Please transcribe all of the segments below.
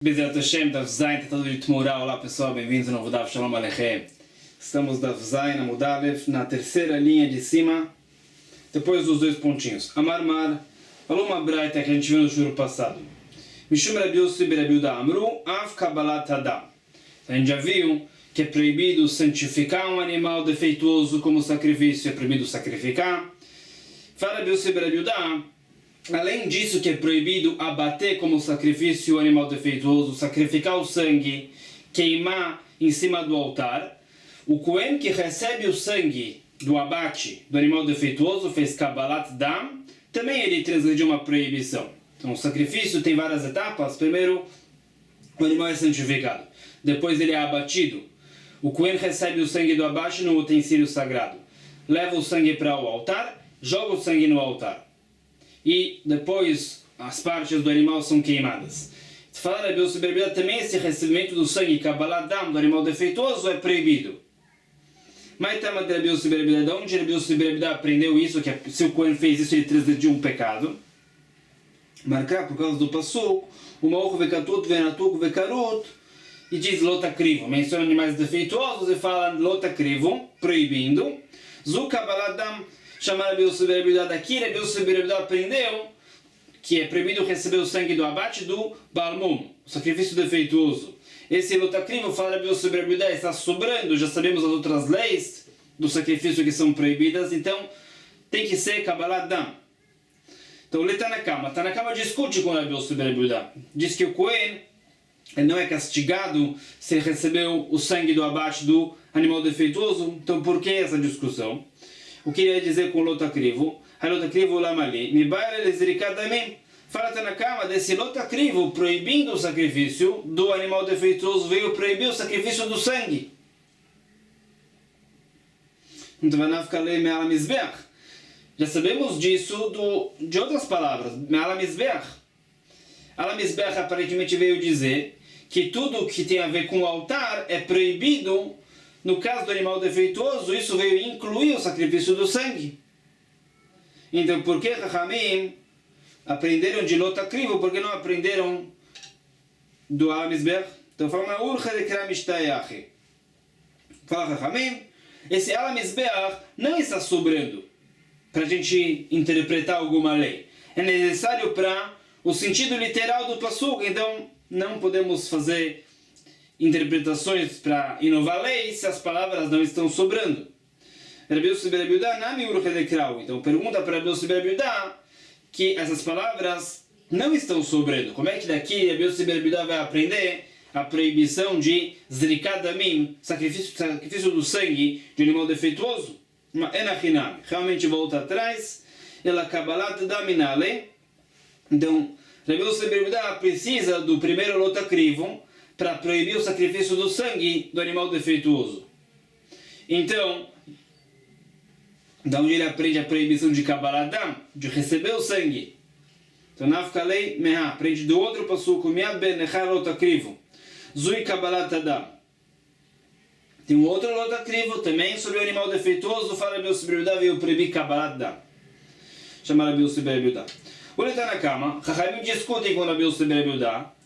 Bezerra Hashem, Daf Zayin, tratado de Tmurah. Olá pessoal, bem-vindos ao novo Daf Shalom Aleichem. Estamos Daf Zayin, Amud Aleph, na terceira linha de cima, depois dos dois pontinhos. Amar Mar, falou uma braita que a gente viu no juro passado. Mishum Rabi Yossi Rabi Yehuda Amru, Av Kabbalat Adam. A gente já viu que é proibido santificar um animal defeituoso como sacrifício, é proibido sacrificar. Fala Rabi Yossi Rabi Yehuda, além disso que é proibido abater como sacrifício o animal defeituoso, sacrificar o sangue, queimar em cima do altar, o Kohen que recebe o sangue do abate do animal defeituoso, fez Kabbalat Dam, também ele transgrediu uma proibição. Então o sacrifício tem várias etapas. Primeiro, o animal é santificado. Depois ele é abatido. O Kohen recebe o sangue do abate no utensílio sagrado. Leva o sangue para o altar, joga o sangue no altar. E depois as partes do animal são queimadas. Falar Rabi Yossi Rabi Yehuda, também esse recebimento do sangue Kabbalat Dam do animal defeituoso é proibido. Mas tema de Rabi Yossi Rabi Yehuda, de onde Rabi Yossi Rabi Yehuda aprendeu isso, que se o Kohen fez isso ele transgrediu um pecado? Marcar por causa do Pasuk, o Ma'uch vekatut venatuk vekarut, e diz lotakrivo, menciona animais defeituosos e fala lotakrivo, proibindo. Zu Kabbalat Dam, chamar Rabi Yossi Rabi Yehuda daqui, Rabi Yossi Rabi Yehuda aprendeu que é proibido receber o sangue do abate do Balmum, o sacrifício defeituoso. Esse lotakrivo, fala Rabi Yossi Rabi Yehuda, está sobrando, já sabemos as outras leis do sacrifício que são proibidas, então tem que ser Kabbalat Dam. Então o Tanakama discute com Rabi Yossi Rabi Yehuda, diz que o Kohen ele não é castigado se ele recebeu o sangue do abate do animal defeituoso. Então por que essa discussão? O que ele ia dizer com o lotakrivo? Lotakrivo lamali, mi baile lezrikadamim. Fala Tanakama desse lotakrivo proibindo o sacrifício do animal defeituoso, veio proibir o sacrifício do sangue. Então vai ficar lei me'ala mizbeach. Já sabemos disso de outras palavras. Me'ala mizbeach. Ala mizbeach aparentemente veio dizer que tudo que tem a ver com o altar é proibido. No caso do animal defeituoso, isso veio incluir o sacrifício do sangue. Então, por que Chachamim aprenderam de lotakrivo? Por que não aprenderam do Al-Mizbech? Então, fala Urcha de Kramishtayachi. Fala Chachamim, esse Al-Mizbech não está sobrando para a gente interpretar alguma lei. É necessário para o sentido literal do Pasuk, então não podemos fazer interpretações para inovar leis se as palavras não estão sobrando. Rabi Yossi Rabi Yehuda nami urche de krau. Então pergunta para Rabi Yossi Rabi Yehuda que essas palavras não estão sobrando. Como é que daqui Rabi Yossi Rabi Yehuda vai aprender a proibição de zrikat damim, sacrifício do sangue de animal defeituoso? Enachinami. Realmente volta atrás. Ela Kabbalat Daminale. Então Rabi Yossi Rabi Yehuda precisa do primeiro lotakrivo para proibir o sacrifício do sangue do animal defeituoso. Então, da onde ele aprende a proibição de Kabbalat Dam, de receber o sangue? Então, Nafkalei Meha, aprende do outro passuco, Miad Ben Nechar Lotakrivo, Zui Kabbalat Adam. Tem um outro lotakrivo também sobre o animal defeituoso, fala Rabi Yossi Rabi Yehuda, veio proibir Kabbalat Dam. Chama Rabi Yossi Rabi Yehuda. O Tanakama, Chachamim discutem com Rabi Yossi Rabi Yehuda,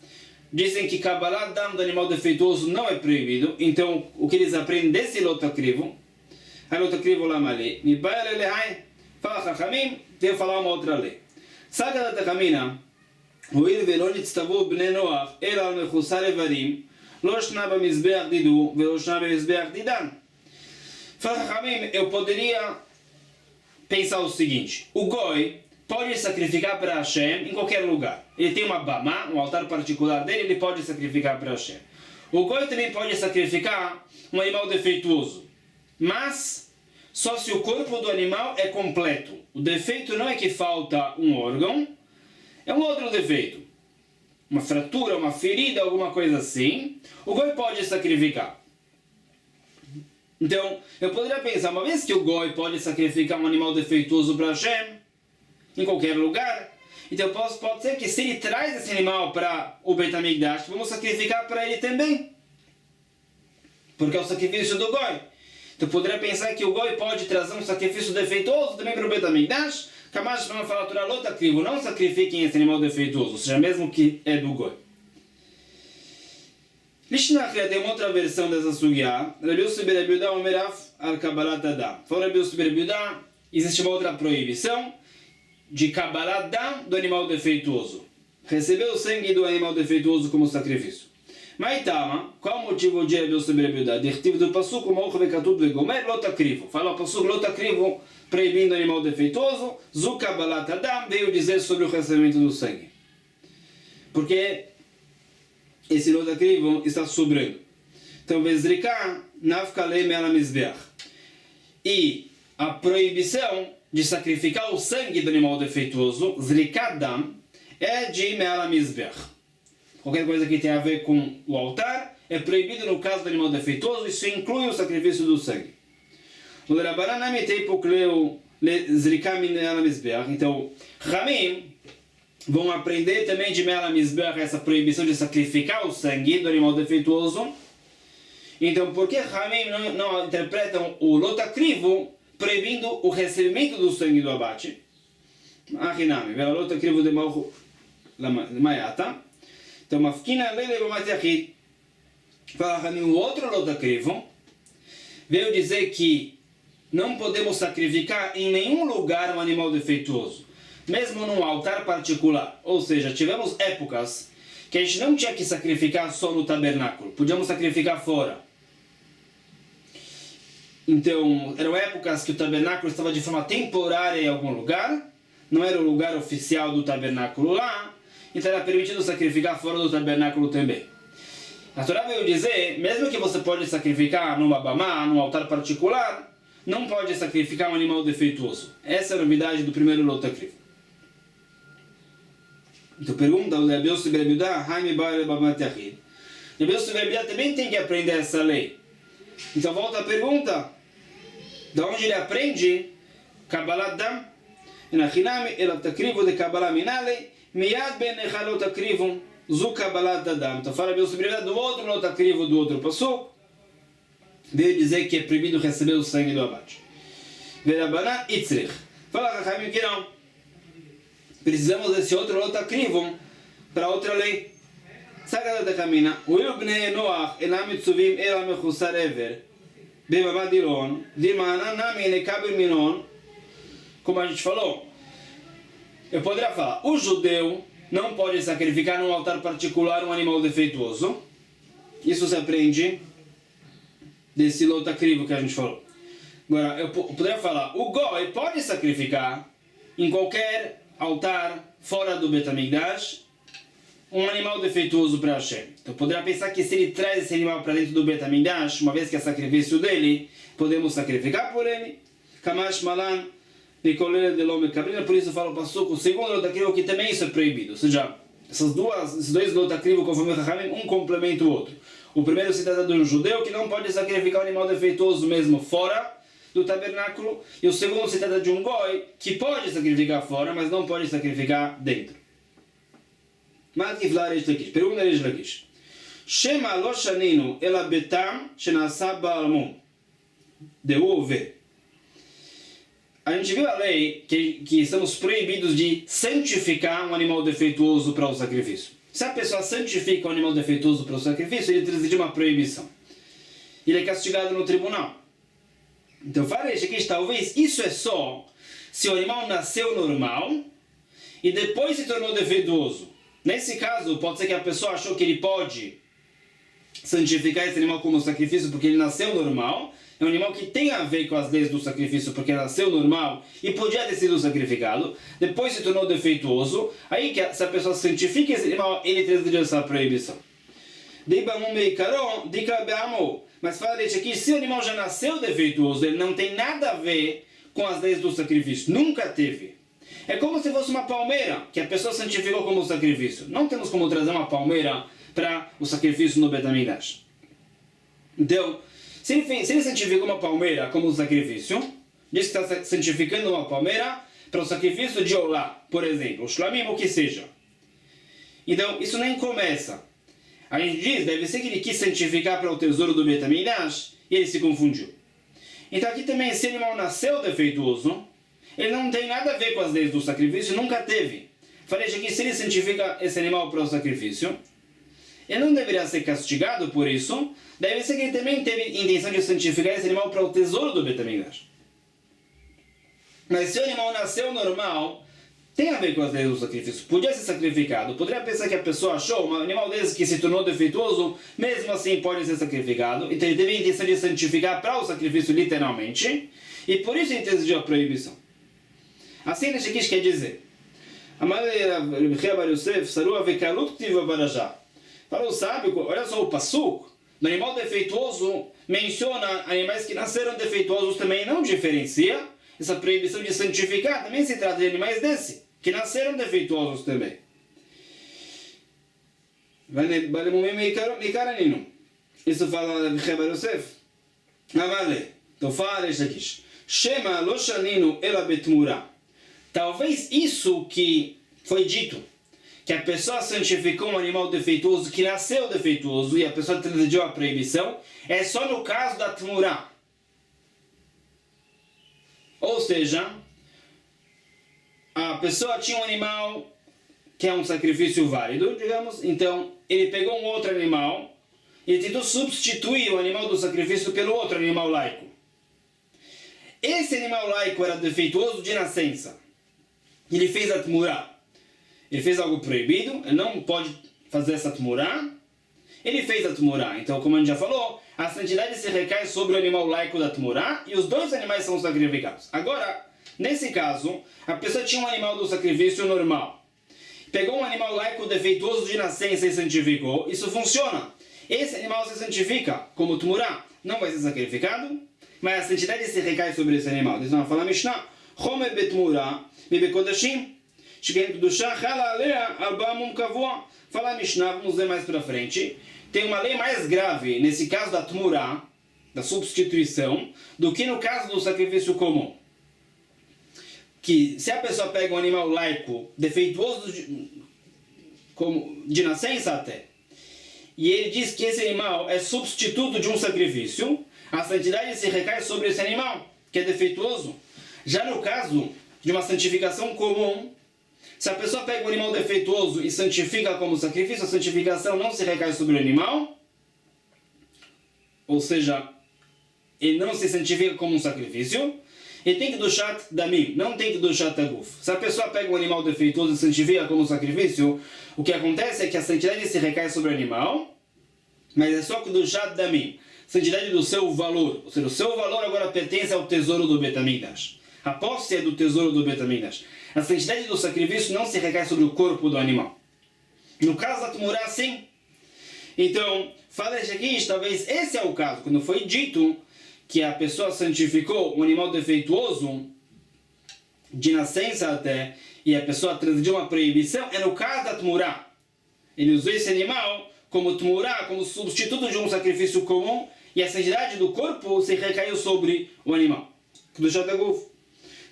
dizem que Kabbalat Dam do animal defeituoso não é proibido. Então, o que eles aprendem desse lotakrivo, lotakrivo lamali, mi baile lehai, fala Chachamim, tem falar uma outra lei. Saga da Takamina, hoil velo nitztavu bnei Noach, el al mechusar evarim, lo shna bamizbeach didu, velo shna bamizbeach didan. Fala Chachamim, eu poderia pensar o seguinte: o Goi pode sacrificar para Hashem em qualquer lugar. Ele tem uma bama, um altar particular dele, ele pode sacrificar para Hashem. O Goi também pode sacrificar um animal defeituoso, mas só se o corpo do animal é completo. O defeito não é que falta um órgão, é um outro defeito. Uma fratura, uma ferida, alguma coisa assim. O Goi pode sacrificar. Então, eu poderia pensar, uma vez que o Goi pode sacrificar um animal defeituoso para Hashem, em qualquer lugar, então pode ser que se ele traz esse animal para o Beit HaMikdash, vamos sacrificar para ele também, porque é o sacrifício do Goi. Então poderia pensar que o Goi pode trazer um sacrifício defeituoso também para o Beit HaMikdash. Kamash não fala lotakrivo, não sacrifiquem esse animal defeituoso, ou seja, mesmo que é do Goi. Lishnachia tem uma outra versão dessa sugya. Rabi Yossi ben Rabi Yehuda Omeraf al Kabbalat Adam. Fala Rabi Yossi ben Rabi Yehuda, existe uma outra proibição de Kabbalat Adam do animal defeituoso. Receber o sangue do animal defeituoso como sacrifício. Maitama, qual o motivo de Rabi Yossi ben Rabi Yehuda? Dirtiv do Pasuk, Moch vekatut vegomer lotakrivo. Fala o Pasuk lotakrivo, proibindo o animal defeituoso. Zu Kabbalat Adam veio dizer sobre o recebimento do sangue. Porque esse lotakrivo está sobrando. Então, Vezrika, Nafkalei Me'ala Mizbeach. E a proibição de sacrificar o sangue do animal defeituoso, Zrikadam, é de Me'ala Mizbeach. Qualquer coisa que tenha a ver com o altar é proibido no caso do animal defeituoso, isso inclui o sacrifício do sangue. O Rabanan Amitei Pokleu Zrika Me'ala Mizbeach. Então, Ramim vão aprender também de Me'ala Mizbeach essa proibição de sacrificar o sangue do animal defeituoso. Então, por que Ramim não interpretam o lotakrivo proibindo o recebimento do sangue do abate? Achinami, vela lotakrivo de Malchu Mayata. Então, Mafkina Lele Bamatiachid. Fala Ramim, o outro lotakrivo veio dizer que não podemos sacrificar em nenhum lugar um animal defeituoso, mesmo num altar particular. Ou seja, tivemos épocas que a gente não tinha que sacrificar só no tabernáculo, podíamos sacrificar fora. Então, eram épocas que o tabernáculo estava de forma temporária em algum lugar, não era o lugar oficial do tabernáculo lá, então era permitido sacrificar fora do tabernáculo também. A Torá veio dizer, mesmo que você pode sacrificar numa bamá, num altar particular, não pode sacrificar um animal defeituoso. Essa é a novidade do primeiro lotakrivo. Então pergunta o Rabi Yossi ben Rabi Yehuda, Haimi Baal Bamatiachid. Rabi Yossi ben Rabi Yehuda também tem que aprender essa lei. Então volta a pergunta, de onde ele aprende Kabbalat Dam? Enachinami elatakrivo de Kabbalah Minale, Miyad ben echalotakrivo zu Kabbalat Adam. Então fala Rabi Yossi ben Rabi Yehuda do outro lotakrivo do outro pasuk, veio dizer que é proibido receber o sangue do abate. Verabanan Itzrich. Fala Chachamim que não. Precisamos desse outro lotakrivo para outra lei. Sagada da Camina. Uil bnei Noach enam mitzuvim ela mechusar ever. Bebabá dilon. Dilmanan nami nekabel minon. Como a gente falou. Eu poderia falar. O judeu não pode sacrificar num altar particular um animal defeituoso. Isso se aprende desse lotakrivo que a gente falou. Agora, eu poderia falar. O goi pode sacrificar em qualquer altar fora do Bet HaMikdash um animal defeituoso para Hashem. Então poderá pensar que se ele traz esse animal para dentro do Bet HaMikdash, uma vez que é sacrifício dele, podemos sacrificar por ele. Kamash Malan Nicolele de Lome Cabrina, por isso eu falo pasuk, o segundo lotakrivo que também isso é proibido. Ou seja, esses dois lotakrivos, conforme o Chachamim, um complementa o outro. O primeiro se trata de um judeu que não pode sacrificar um animal defeituoso mesmo fora do tabernáculo, e o segundo se trata de um goi que pode sacrificar fora, mas não pode sacrificar dentro. Pergunta Reish Lakish. Shema lo shaninu ela betam shenasa ba'almum. Deu ver. A gente viu a lei que estamos proibidos de santificar um animal defeituoso para o sacrifício. Se a pessoa santifica um animal defeituoso para o sacrifício, ele transgride uma proibição. Ele é castigado no tribunal. Então, fala aqui, talvez isso é só se o animal nasceu normal e depois se tornou defeituoso. Nesse caso, pode ser que a pessoa achou que ele pode santificar esse animal como sacrifício porque ele nasceu normal. É um animal que tem a ver com as leis do sacrifício porque nasceu normal e podia ter sido sacrificado. Depois se tornou defeituoso. Aí, se a pessoa santifica esse animal, ele transgride essa proibição. Mas fala aqui, se o animal já nasceu defeituoso, ele não tem nada a ver com as leis do sacrifício. Nunca teve. É como se fosse uma palmeira que a pessoa santificou como sacrifício. Não temos como trazer uma palmeira para o sacrifício no Bet HaMikdash. Então, se ele santificou uma palmeira como sacrifício, diz que está santificando uma palmeira para o sacrifício de Olá, por exemplo, o Shlamim, o que seja. Então, isso nem começa. A gente diz, deve ser que ele quis santificar para o tesouro do Bet HaMikdash e ele se confundiu. Então aqui também, se o animal nasceu defeituoso, ele não tem nada a ver com as leis do sacrifício, nunca teve. Falei aqui, se ele santifica esse animal para o sacrifício, ele não deveria ser castigado por isso, deve ser que ele também teve intenção de santificar esse animal para o tesouro do Beit HaMikdash. Mas se o animal nasceu normal, tem a ver com as leis do sacrifício. Podia ser sacrificado. Poderia pensar que a pessoa achou um animal desse que se tornou defeituoso, mesmo assim pode ser sacrificado. Então ele teve a intenção de santificar para o sacrifício literalmente. E por isso ele decidiu a proibição. Assim nesse aqui quer dizer. Falou o sábio, olha só o passuco. No animal defeituoso, menciona animais que nasceram defeituosos também, não diferencia. Essa proibição de santificar também se trata de animais desse, que nasceram defeituosos também. Isso fala de Rebar Yosef. Então fala isso aqui. Shema lo shaninu ela betmura. Talvez isso que foi dito, que a pessoa santificou um animal defeituoso, que nasceu defeituoso, e a pessoa transgrediu a proibição, é só no caso da tmura. Ou seja, a pessoa tinha um animal que é um sacrifício válido, digamos, então ele pegou um outro animal e tentou substituir o animal do sacrifício pelo outro animal laico. Esse animal laico era defeituoso de nascença. Ele fez a tmura. Ele fez algo proibido, ele não pode fazer essa tmura. Ele fez a tmura. Então, como a gente já falou, a santidade se recai sobre o animal laico da tmura e os dois animais são sacrificados. Agora, nesse caso, a pessoa tinha um animal do sacrifício normal. Pegou um animal laico defeituoso de nascença e santificou. Isso funciona. Esse animal se santifica como tmura. Não vai ser sacrificado, mas a santidade se recai sobre esse animal. Então, fala a Mishnah, Chomer betmura, bebekodashim, sheken kedusha, chala alea, alba mum kavua. Fala a Mishnah, vamos ver mais para frente. Tem uma lei mais grave nesse caso da tmura, da substituição, do que no caso do sacrifício comum. Que se a pessoa pega um animal laico, defeituoso de nascença até, e ele diz que esse animal é substituto de um sacrifício, a santidade se recai sobre esse animal, que é defeituoso. Já no caso de uma santificação comum, se a pessoa pega um animal defeituoso e santifica como sacrifício, a santificação não se recai sobre o animal, ou seja, ele não se santifica como um sacrifício, ele tem que duchat damim, não tem que duchat aguf. Se a pessoa pega um animal defeituoso e santifica como sacrifício, o que acontece é que a santidade se recai sobre o animal, mas é só que duchat damim, santidade do seu valor, ou seja, o seu valor agora pertence ao tesouro do Beit HaMikdash. A posse é do tesouro do Beit HaMikdash. A santidade do sacrifício não se recai sobre o corpo do animal. No caso da tmura, sim. Então, fala aqui, talvez esse é o caso, quando foi dito que a pessoa santificou um animal defeituoso, de nascença até, e a pessoa transgrediu uma proibição, é no caso da tmura. Ele usou esse animal como tmura, como substituto de um sacrifício comum, e a santidade do corpo se recaiu sobre o animal.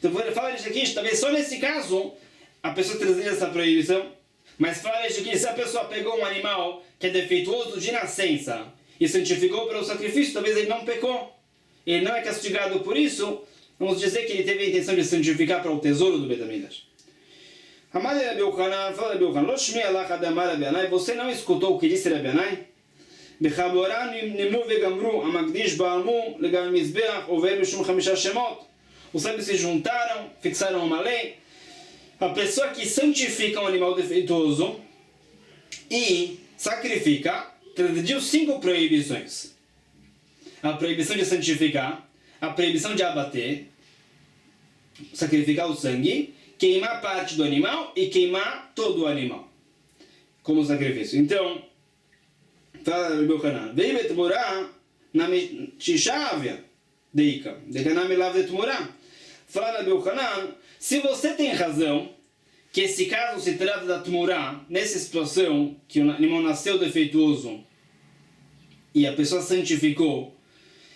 Então fala isso aqui, talvez só nesse caso a pessoa transgride essa proibição, mas fala isso aqui, se a pessoa pegou um animal que é defeituoso de nascença e santificou para o sacrifício, talvez ele não pecou. Ele não é castigado por isso, vamos dizer que ele teve a intenção de santificar para o tesouro do Beit HaMikdash. Amar Rabi Yochanan, fala Rabi Yochanan, Lo shmi alach adamar Rabi Yanai, você não escutou o que disse Rabi Yanai? Bechabora nimnu vegamru, amagdish ba'amu, legam mizbeach, over mishum chamisha shemot. Os sábios se juntaram, fixaram uma lei. A pessoa que santifica um animal defeituoso e sacrifica, transgrediu 5 proibições. A proibição de santificar, a proibição de abater, sacrificar o sangue, queimar parte do animal e queimar todo o animal como sacrifício. Então, fala Rabi Yochanan, veio betmura na mishishavia deika, dekanami lav detmura. Fala Rabi Yochanan, se você tem razão que esse caso se trata da tmura, nessa situação que o animal nasceu defeituoso e a pessoa santificou,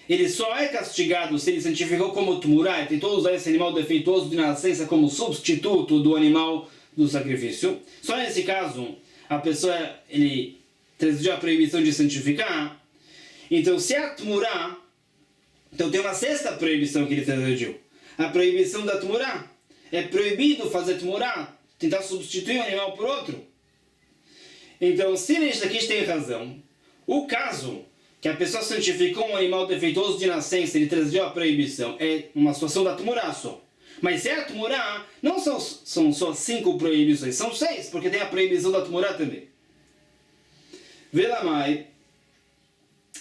ele só é castigado se ele santificou como tmura e tentou usar esse animal defeituoso de nascença como substituto do animal do sacrifício. Só nesse caso, a pessoa, ele transgrediu a proibição de santificar. Então, se é a tmura, então tem uma 6ª proibição que ele transgrediu. A proibição da tmura. É proibido fazer tmura, tentar substituir um animal por outro. Então, se Reish Lakish tem razão, o caso que a pessoa santificou um animal defeituoso de nascença, ele trazia a proibição, é uma situação da Tumurá só. Mas se é a Tumurá, não são só 5 proibições, são 6, porque tem a proibição da Tumurá também. Velamai,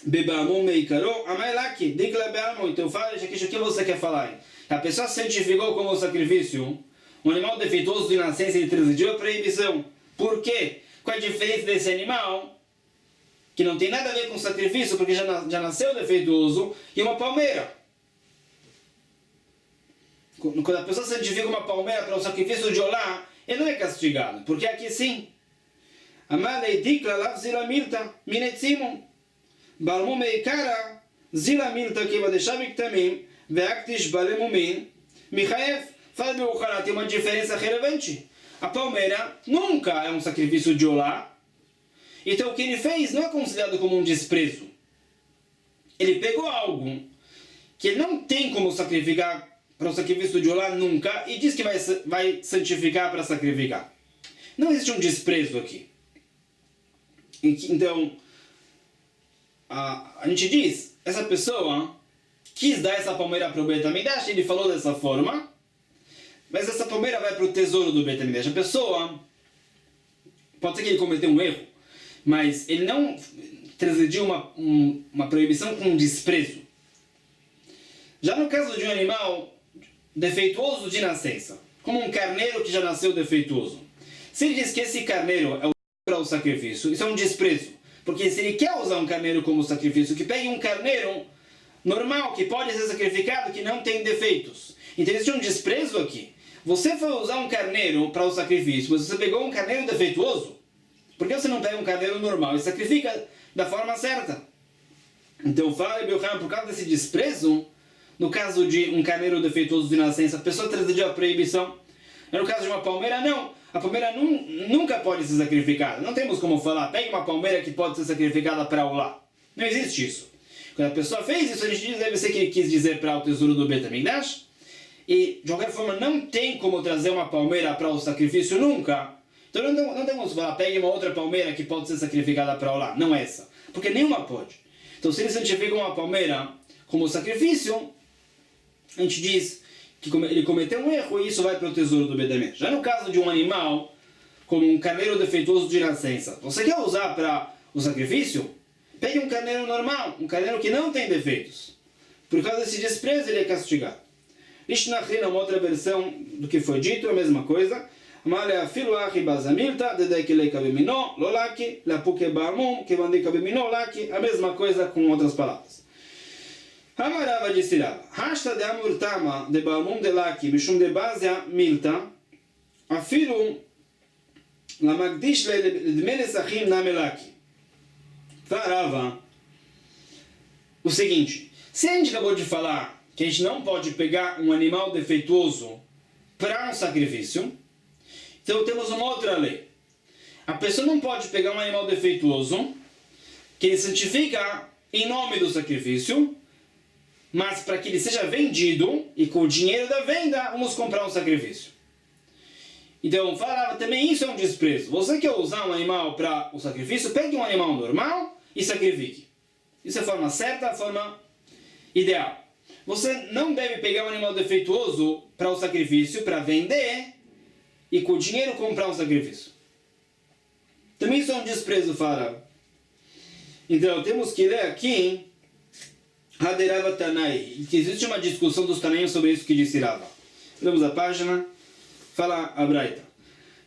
Bebalmum Meikaro, Amailaki, Dikla Bebalmum. Então fala, o que você quer falar? A pessoa santificou como sacrifício um animal defeituoso de nascença, ele transgrediu a proibição. Por quê? Qual a diferença desse animal, que não tem nada a ver com sacrifício, porque já nasceu defeituoso, e uma palmeira? Quando a pessoa santifica uma palmeira para o sacrifício de Olá, ele não é castigado, porque aqui sim. Amalei dikla lav zila milta, minetzimum, balmum meikara, zila milta kiva deixavik tamim, veaktish balemumin, michaev. Fala meu cara, tem uma diferença relevante. A palmeira nunca é um sacrifício de Olá, então o que ele fez não é considerado como um desprezo. Ele pegou algo que não tem como sacrificar para o sacrifício de Olá nunca e diz que vai santificar para sacrificar. Não existe um desprezo aqui. Então, a gente diz, essa pessoa quis dar essa palmeira para o Beit HaMikdash, ele falou dessa forma, mas essa palmeira vai para o tesouro do Beit HaMikdash. A pessoa, pode ser que ele cometeu um erro, mas ele não transgrediu uma proibição com desprezo. Já no caso de um animal defeituoso de nascença, como um carneiro que já nasceu defeituoso, se ele diz que esse carneiro é para o sacrifício, isso é um desprezo. Porque se ele quer usar um carneiro como sacrifício, que pegue um carneiro normal, que pode ser sacrificado, que não tem defeitos. Então existe um desprezo aqui. Você foi usar um carneiro para o sacrifício, mas você pegou um carneiro defeituoso. Por que você não pega um carneiro normal e sacrifica da forma certa? Então fala, Bilhan, por causa desse desprezo, no caso de um carneiro defeituoso de nascença, a pessoa transgrediu a proibição. No caso de uma palmeira, não. A palmeira nunca pode ser sacrificada. Não temos como falar, pegue uma palmeira que pode ser sacrificada para Olá. Não existe isso. Quando a pessoa fez isso, a gente diz, deve ser que ele quis dizer para o tesouro do Beit HaMikdash. E, de qualquer forma, não tem como trazer uma palmeira para o sacrifício nunca. Então não temos que falar, pegue uma outra palmeira que pode ser sacrificada para Olá. Não essa. Porque nenhuma pode. Então, se ele santifica uma palmeira como sacrifício, a gente diz que ele cometeu um erro e isso vai para o tesouro do Beit HaMikdash. Já no caso de um animal, como um carneiro defeituoso de nascença, você quer usar para o sacrifício? Pegue um carneiro normal, um carneiro que não tem defeitos. Por causa desse desprezo, ele é castigado. Lishnachrin é uma outra versão do que foi dito, é a mesma coisa. A mesma coisa com outras palavras. Amarava disse Rava, Hashta de Amur Tama de Balmum de Laki, Mishum de Bazia Milta, Afilu la Magdish le Dmelesachim na Melaki. Farava o seguinte: se a gente acabou de falar que a gente não pode pegar um animal defeituoso para um sacrifício, então temos uma outra lei. A pessoa não pode pegar um animal defeituoso que ele santifica em nome do sacrifício, mas para que ele seja vendido e com o dinheiro da venda vamos comprar um sacrifício. Então falava também, isso é um desprezo. Você quer usar um animal para o sacrifício, pegue um animal normal e sacrifique. Isso é a forma certa, a forma ideal. Você não deve pegar um animal defeituoso para o sacrifício, para vender e com o dinheiro comprar um sacrifício. Também isso é um desprezo, falava. Então temos que ler aqui Haderava Tanai, que existe uma discussão dos Tanaim sobre isso que disse Rava. Vamos à página, fala a Braita.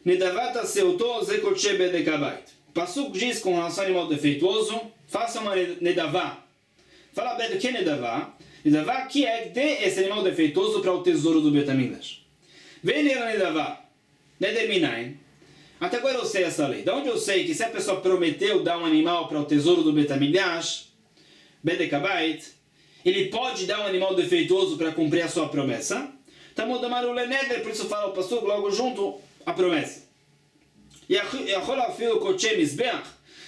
Nedavata seuto zekoche bedekabait. Pasuk diz com relação ao animal defeituoso, faça uma nedavá. Fala bem do que é nedavá? Nedavá que é de esse animal defeituoso para o tesouro do Beit HaMikdash. Vem ler a nedavá. Nederminain. Até agora eu sei essa lei. Da onde eu sei que se a pessoa prometeu dar um animal para o tesouro do Beit HaMikdash, bedekabait, ele pode dar um animal defeituoso para cumprir a sua promessa. Tamodamaru leneder, por isso fala o pastor logo junto a promessa.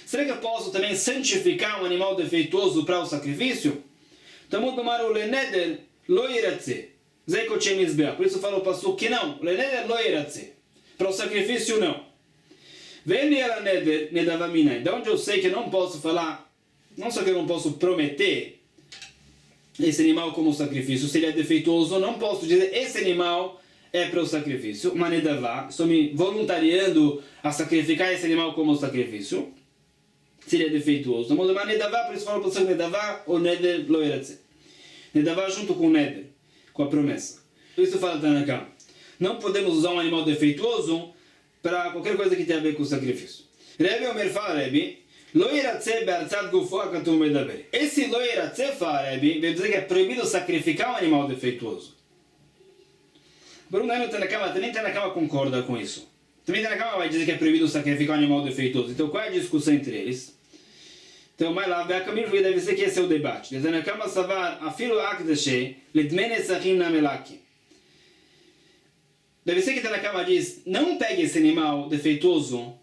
Será que eu posso também santificar um animal defeituoso para o sacrifício? Tamodamaru leneder lo iratze. Por isso fala o pastor que não. Leneder lo iratze. Para o sacrifício não. Vem ela nedavamina. De onde eu sei que eu não posso falar, não só que eu não posso prometer esse animal como sacrifício, se ele é defeituoso, eu não posso dizer esse animal é para o sacrifício. Uma nedavá, estou me voluntariando a sacrificar esse animal como sacrifício. Se ele é defeituoso. Não uma nedavá, por isso fala para o nedavá ou neder lo eratze. Nedavá junto com o neder, com a promessa. Por isso fala Tanakama. Não podemos usar um animal defeituoso para qualquer coisa que tenha a ver com o sacrifício. Rebbe Omer fala, Rebbe, lo eratze be'artzat gufo akatum medaber. Esse lo eratze fala, Rebbe, vai dizer que é proibido sacrificar um animal defeituoso. Por um ano Tanakama, também Tanakama concorda com isso. Também Tanakama vai dizer que é proibido sacrificar um animal defeituoso. Então qual é a discussão entre eles? Então, mais lá, deve ser que esse é o debate. Tanakama savar afilo akdashe lidmene sachim namelaki. Deve ser que Tanakama diz, não pegue esse animal defeituoso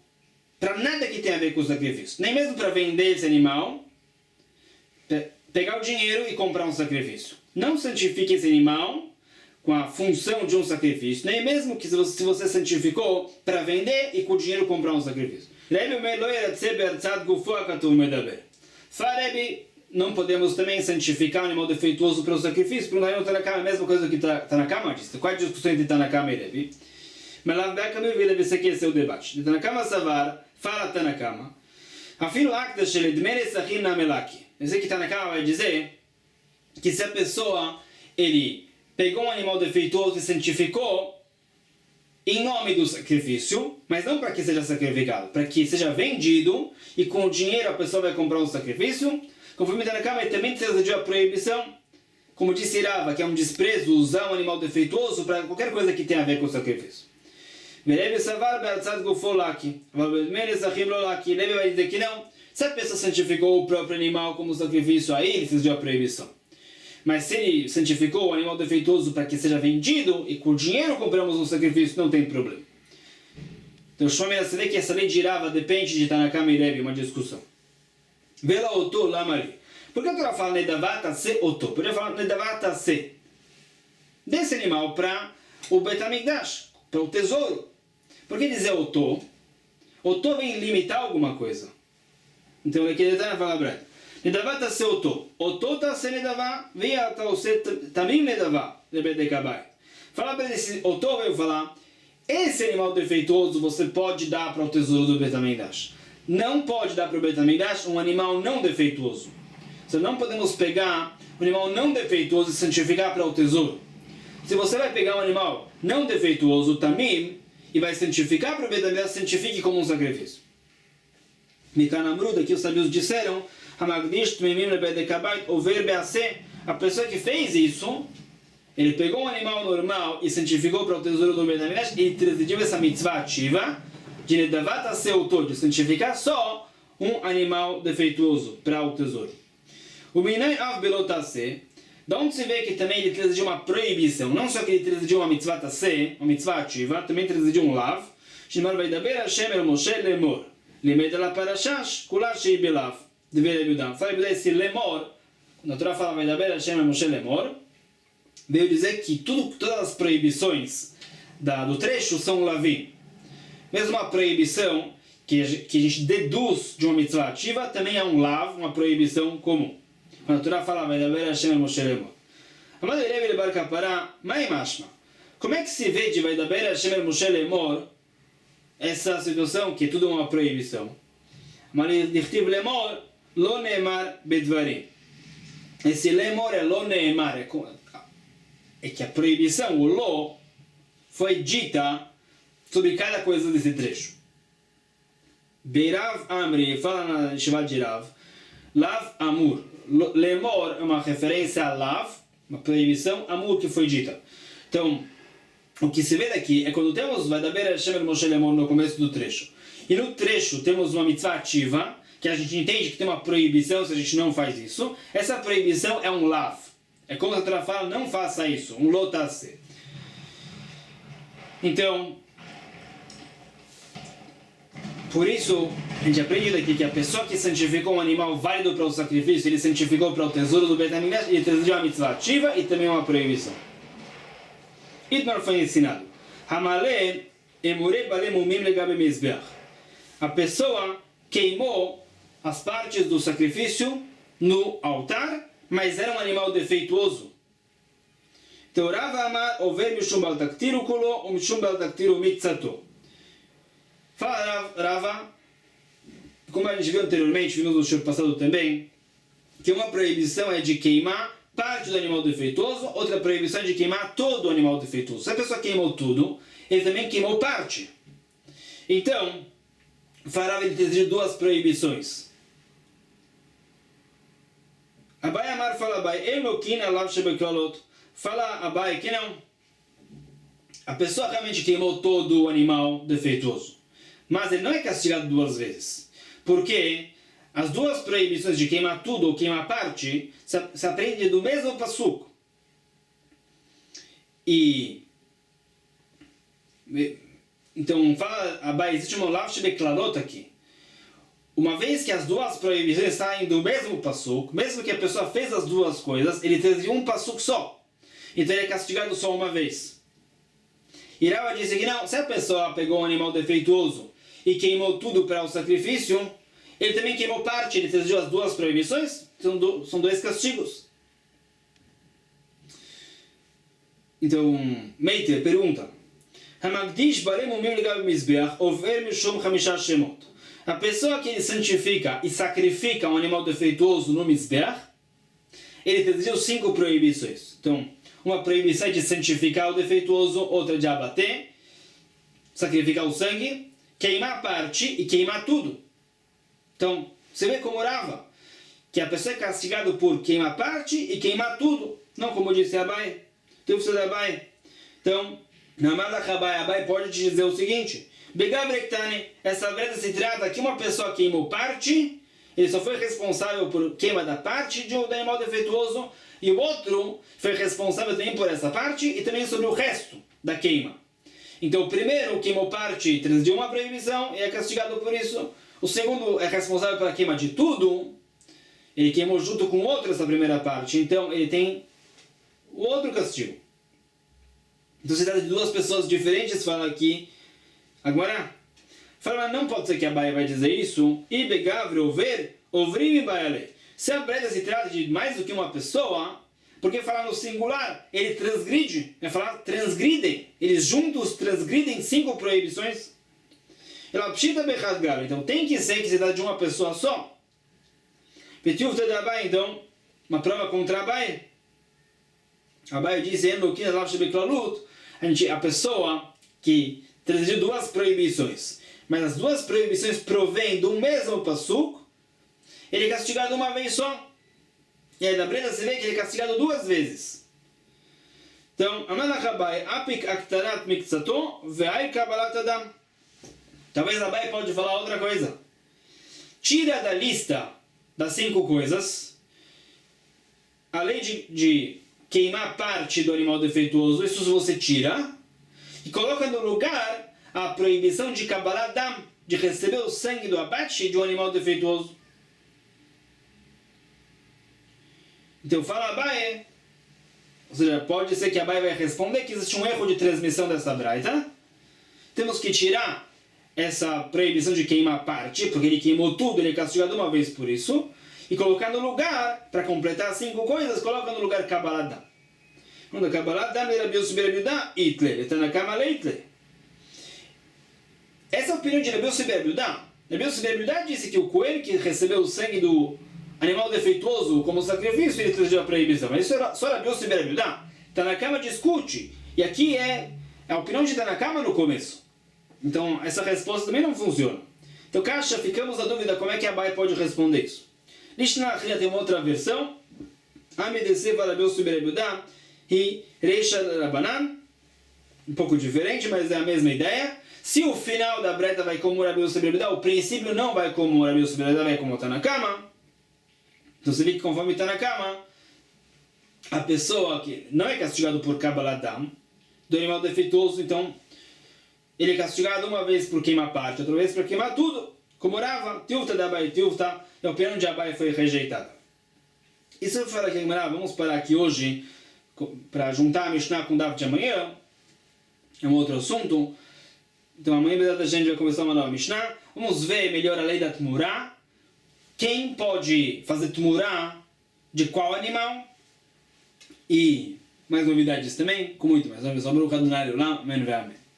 para nada que tenha a ver com o sacrifício. Nem mesmo para vender esse animal, pegar o dinheiro e comprar um sacrifício. Não santifique esse animal com a função de um sacrifício, nem mesmo que se você santificou para vender e com o dinheiro comprar um sacrifício. Não podemos também santificar um animal defeituoso para o sacrifício, porque no Tanakama é a mesma coisa que Tanakama diz. Qual é a discussão entre Tanakama e Rebbe? Mas lá deve ser que esse é o debate. Tanakama Savar, fala Tanakama, afilo akdash ledmene sachim namelaki. Deve ser que Tanakama vai dizer que se a pessoa ele pegou um animal defeituoso e santificou em nome do sacrifício, mas não para que seja sacrificado, para que seja vendido e com o dinheiro a pessoa vai comprar um sacrifício. Conforme Tanakama, ele também decidiu a proibição, como disse Rava, que é um desprezo usar um animal defeituoso para qualquer coisa que tenha a ver com o sacrifício. Rebbe vai dizer que não. Se a pessoa santificou o próprio animal como sacrifício, aí ele decidiu a proibição. Mas se ele santificou o animal defeituoso para que seja vendido e com o dinheiro compramos um sacrifício, não tem problema. Então, você vê que essa lei de Rava depende de Tanakama e Rebbe, uma discussão. Vela oto lamari. Por que a Torá fala nedavata se oto? Por que fala nedavata se? Desse animal para o Betamigdash, para o tesouro. Por que dizer oto? Oto vem limitar alguma coisa. Então aqui ele está na palavra. Nedavata se oto. Oto ta se nedavá, via ta se tamim nedavá, lebedekabai. Fala para esse oto, veio falar, esse animal defeituoso você pode dar para o tesouro do Betamigdash. Não pode dar para o Betamigdash um animal não defeituoso. Então não podemos pegar um animal não defeituoso e santificar para o tesouro. Se você vai pegar um animal não defeituoso, tamim, e vai santificar para o Betamigdash, santifique como um sacrifício. Mikanamruda, que os sábios disseram, Hamagdish tmimim lebedekabait, o verbo é a pessoa que fez isso, ele pegou um animal normal e santificou para o tesouro do Betamigdash e decidiu essa mitzvah ativa, de nedavata seuto, de santificar só um animal defeituoso para o tesouro. O minai av belotase, da onde se vê que também ele decidiu uma proibição, não só que ele decidiu uma mitzvah tase, uma mitzvah ativa, também decidiu um lav, shemar vaidaber Hashem el Moshe lemor, limed la parashash, kular shei belav, dever Yudam. Fala esse lemor, quando a Torá fala vaidaber Hashem el Moshe lemor, veio dizer que todas as proibições do trecho são lavim. Mesmo a proibição que a gente deduz de uma mitzvah ativa também é um lav, uma proibição comum. Quando a Torá fala, vai dar Hashem el Moshe lemor. Amado Rebbe le Bar Kappara, mai mashma. Como é que se vê de vai dar Hashem el Moshe lemor essa situação que tudo é uma proibição? Mas dichtiv lemor, lo neemar bedvarim. Esse lemor é lo neemar, é que a proibição, o lo, foi dita sobre cada coisa desse trecho. Beirav Amri, fala na Shivat de Rav, Lav Amur. Lemor é uma referência a Lav, uma proibição, Amur que foi dita. Então, o que se vê daqui é quando temos Vadaber Hashem el Moshe Lemor no começo do trecho. E no trecho temos uma mitzvah ativa, que a gente entende que tem uma proibição se a gente não faz isso. Essa proibição é um Lav. É como a Torá fala, não faça isso, um lotase. Então, por isso, a gente aprende daqui que a pessoa que santificou um animal válido para o sacrifício, ele santificou para o tesouro do Betamigdash, ele decidiu uma mitzvah ativa e também uma proibição. Itmar foi ensinado. Hamale emure bale mumim legabe mizbeach. a pessoa queimou as partes do sacrifício no altar, mas era um animal defeituoso. Então, Rava Amar, over mishum bal taktiru kulo, o mishum bal taktiru mikzato. Fala Rava, como a gente viu anteriormente, vimos no show passado também, que uma proibição é de queimar parte do animal defeituoso, outra proibição é de queimar todo o animal defeituoso. Se a pessoa queimou tudo, ele também queimou parte. Então, Rava tem duas proibições. Abai Amar fala Abai, Eloquim alav shebeklalot. Fala Abai que não. A pessoa realmente queimou todo o animal defeituoso. Mas ele não é castigado duas vezes. Porque as duas proibições de queimar tudo ou queimar parte se aprende do mesmo passuco. Então fala Abai, existe um lav shebeklalot aqui. Uma vez que as duas proibições saem do mesmo passuco, mesmo que a pessoa fez as duas coisas, ele teve um passuco só. Então ele é castigado só uma vez. E Rava disse que não, se a pessoa pegou um animal defeituoso e queimou tudo para o sacrifício, ele também queimou parte, ele teve as duas proibições, são dois castigos. Então, Meiter pergunta: Hamagdish barem umim ligav mizbeach over mishum chamisha shemot. A pessoa que ele santifica e sacrifica um animal defeituoso no Mizbeach, ele tem 5 proibições. Então, uma proibição é de santificar o defeituoso, outra de abater, sacrificar o sangue, queimar a parte e queimar tudo. Então, você vê como Rava, que a pessoa é castigada por queimar parte e queimar tudo. Não como disse Abai. Então, na Malach Abai pode te dizer o seguinte: Begavrektane, essa breta se trata que uma pessoa queimou parte, ele só foi responsável por queima da parte do animal defeituoso, e o outro foi responsável também por essa parte e também sobre o resto da queima. Então o primeiro queimou parte, transgrediu uma proibição e é castigado por isso. O segundo é responsável pela queima de tudo, ele queimou junto com o outro essa primeira parte, então ele tem o outro castigo. Então se trata de duas pessoas diferentes, fala aqui. Agora, fala, não pode ser que a Abai vai dizer isso. E begavre ouvir baile. Se a breta se trata de mais do que uma pessoa, porque falar no singular, ele transgride, vai falar transgridem. Eles juntos transgridem 5 proibições. Ela pshita bechadgar. Então tem que ser que se trata de uma pessoa só. Petiufta da Abai, então, uma prova contra a Abai. Abai disse, a pessoa que transgrediu 2 proibições, mas as 2 proibições provêm do mesmo passuco, ele é castigado uma vez só. E aí na Breda você vê que ele é castigado 2 vezes. Então, Amalach Abai, apik aktarat mikzato, ve'ai kabalat adam. Talvez Abai pode falar outra coisa. Tira da lista das 5 coisas a lei de queimar parte do animal defeituoso, isso você tira, e coloca no lugar a proibição de Kabbalat Dam, de receber o sangue do abate de um animal defeituoso. Então fala Abai, ou seja, pode ser que Abai vai responder que existe um erro de transmissão dessa braita. Temos que tirar essa proibição de queimar parte, porque ele queimou tudo, ele é castigado uma vez por isso, e colocar no lugar, para completar 5 coisas, coloca no lugar Kabbalat Dam. Quando Kabbalat Dam era Rabi Yudá, Hitler, está na cama Hitler. Essa é a opinião de Rabi Yudá. Rabi Yudá disse que o coelho que recebeu o sangue do animal defeituoso como sacrifício, ele transgrediu a proibição. Mas isso era só Rabi Yudá. Tanakama discute, e aqui é a opinião de Tanakama no começo. Então essa resposta também não funciona. Então, Kasha, ficamos na dúvida como é que a Abai pode responder isso. Mishnah tem uma outra versão. Amedese Rabi Yudá e Reisha Rabanan, um pouco diferente, mas é a mesma ideia. Se o final da breta vai como Rabi Yudá, o princípio não vai como Rabi Yudá, vai como Tanakama. Então você vê que conforme Tanakama, a pessoa que não é castigado por Kabbalat Dam, do animal defeituoso, então ele é castigado uma vez por queimar parte, outra vez por queimar tudo. Como Rava, Tiufta da Abai, Tiufta, e a opinião de Abai foi rejeitada. E se eu falar aqui, vamos parar aqui hoje, para juntar a Mishnah com o Daf de amanhã, é um outro assunto. Então amanhã a gente vai começar uma nova Mishnah. Vamos ver melhor a lei da Tmurá. Quem pode fazer Tmurá de qual animal? E mais novidades também, com muito mais. Vamos ver sobre o calendário lá. Amém.